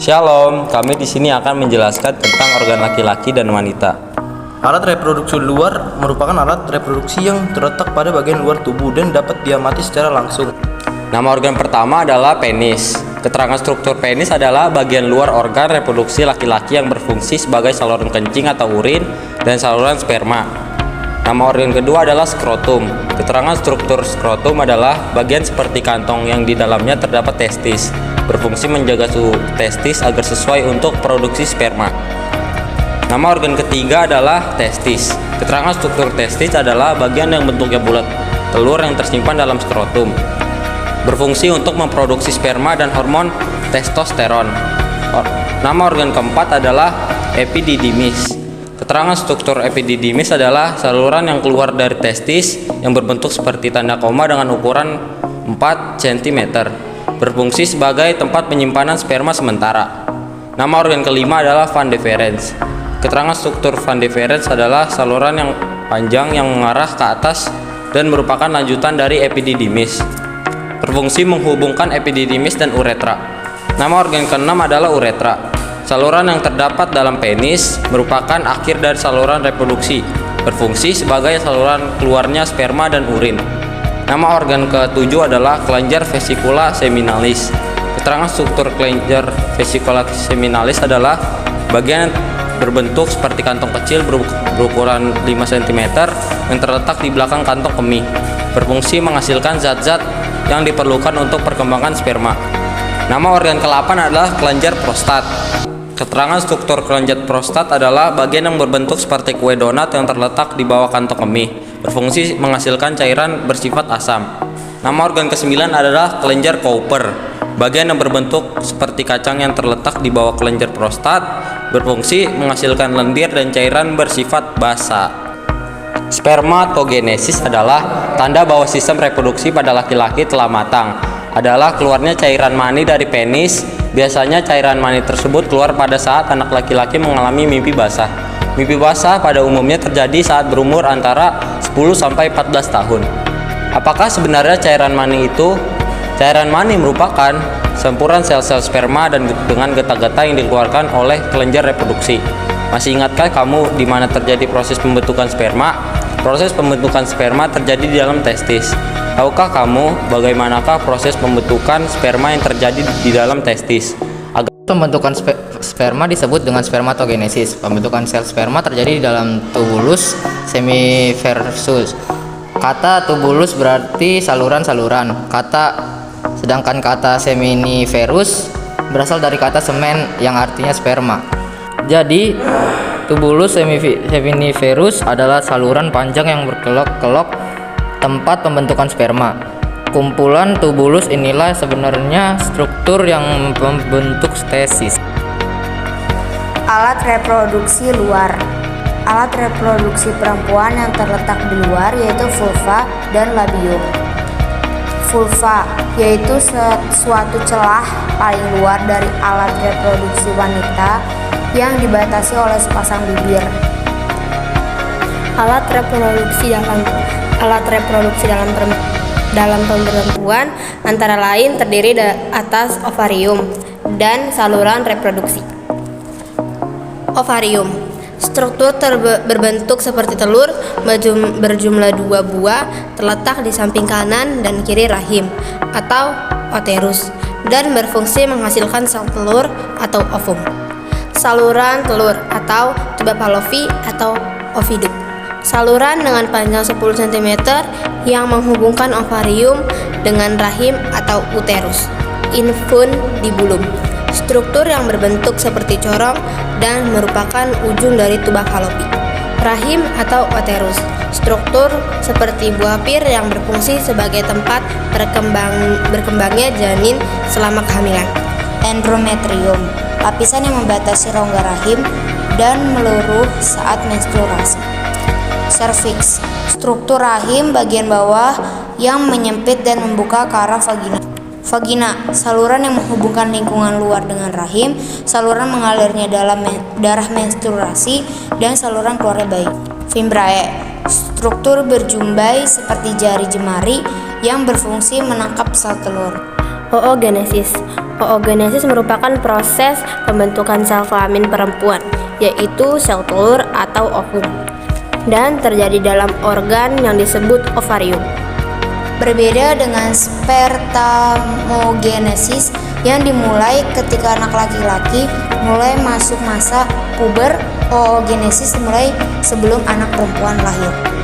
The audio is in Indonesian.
Shalom, kami di sini akan menjelaskan tentang organ laki-laki dan wanita. Alat reproduksi luar merupakan alat reproduksi yang terletak pada bagian luar tubuh dan dapat diamati secara langsung. Nama organ pertama adalah penis. Keterangan struktur penis adalah bagian luar organ reproduksi laki-laki yang berfungsi sebagai saluran kencing atau urin dan saluran sperma. Nama organ kedua adalah skrotum. Keterangan struktur skrotum adalah bagian seperti kantong yang di dalamnya terdapat testis, berfungsi menjaga suhu testis agar sesuai untuk produksi sperma. Nama organ ketiga adalah testis. Keterangan struktur testis adalah bagian yang bentuknya bulat, telur yang tersimpan dalam skrotum, berfungsi untuk memproduksi sperma dan hormon testosteron. Nama organ keempat adalah epididymis. Keterangan struktur epididymis adalah saluran yang keluar dari testis yang berbentuk seperti tanda koma dengan ukuran 4 cm, berfungsi sebagai tempat penyimpanan sperma sementara. Nama organ kelima adalah van deferens. Keterangan struktur van deferens adalah saluran yang panjang yang mengarah ke atas dan merupakan lanjutan dari epididymis, berfungsi menghubungkan epididymis dan uretra. Nama organ keenam adalah uretra. Saluran yang terdapat dalam penis merupakan akhir dari saluran reproduksi, berfungsi sebagai saluran keluarnya sperma dan urin. Nama organ ketujuh adalah kelenjar vesicula seminalis. Keterangan struktur kelenjar vesicula seminalis adalah bagian berbentuk seperti kantong kecil berukuran 5 cm yang terletak di belakang kantong kemih, berfungsi menghasilkan zat-zat yang diperlukan untuk perkembangan sperma. Nama organ ke-8 adalah kelenjar prostat. Keterangan struktur kelenjar prostat adalah bagian yang berbentuk seperti kue donat yang terletak di bawah kantong kemih, berfungsi menghasilkan cairan bersifat asam. Nama organ ke-9 adalah kelenjar Cowper, bagian yang berbentuk seperti kacang yang terletak di bawah kelenjar prostat, berfungsi menghasilkan lendir dan cairan bersifat basa. Spermatogenesis adalah tanda bahwa sistem reproduksi pada laki-laki telah matang. Adalah keluarnya cairan mani dari penis. Biasanya cairan mani tersebut keluar pada saat anak laki-laki mengalami mimpi basah. Mimpi basah pada umumnya terjadi saat berumur antara 10 sampai 14 tahun. Apakah sebenarnya cairan mani itu? Cairan mani merupakan sempuran sel-sel sperma dan dengan getah-getah yang dikeluarkan oleh kelenjar reproduksi. Masih ingatkah kamu di mana terjadi proses pembentukan sperma? Proses pembentukan sperma terjadi di dalam testis. Tahukah kamu bagaimanakah proses pembentukan sperma yang terjadi di dalam testis? Pembentukan sperma disebut dengan spermatogenesis. Pembentukan sel sperma terjadi di dalam tubulus semiferus. Kata tubulus berarti saluran-saluran. Sedangkan kata seminiferus berasal dari kata semen yang artinya sperma. Jadi tubulus seminiferus adalah saluran panjang yang berkelok-kelok tempat pembentukan sperma. Kumpulan tubulus inilah sebenarnya struktur yang membentuk testis. Alat reproduksi luar. Alat reproduksi perempuan yang terletak di luar yaitu vulva dan labium. Vulva yaitu suatu celah paling luar dari alat reproduksi wanita yang dibatasi oleh sepasang bibir. Alat reproduksi dalam perempuan antara lain terdiri atas ovarium dan saluran reproduksi. Ovarium, struktur berbentuk seperti telur, berjumlah 2 buah, terletak di samping kanan dan kiri rahim atau uterus dan berfungsi menghasilkan sel telur atau ovum. Saluran telur atau tuba fallopi atau oviduk, saluran dengan panjang 10 cm yang menghubungkan ovarium dengan rahim atau uterus. Infundibulum, struktur yang berbentuk seperti corong dan merupakan ujung dari tuba fallopi. Rahim atau uterus, struktur seperti buah pir yang berfungsi sebagai tempat berkembangnya janin selama kehamilan. Endometrium, lapisan yang membatasi rongga rahim dan meluruh saat menstruasi. Cervix, struktur rahim bagian bawah yang menyempit dan membuka ke arah vagina. Vagina, saluran yang menghubungkan lingkungan luar dengan rahim, saluran mengalirnya dalam darah menstruasi, dan saluran keluarnya bayi. Fimbriae, struktur berjumbai seperti jari jemari yang berfungsi menangkap sel telur. Oogenesis, Oogenesis merupakan proses pembentukan sel kelamin perempuan, yaitu sel telur atau ovum, dan terjadi dalam organ yang disebut ovarium. Berbeda dengan spermagenesis yang dimulai ketika anak laki-laki mulai masuk masa puber, oogenesis dimulai sebelum anak perempuan lahir.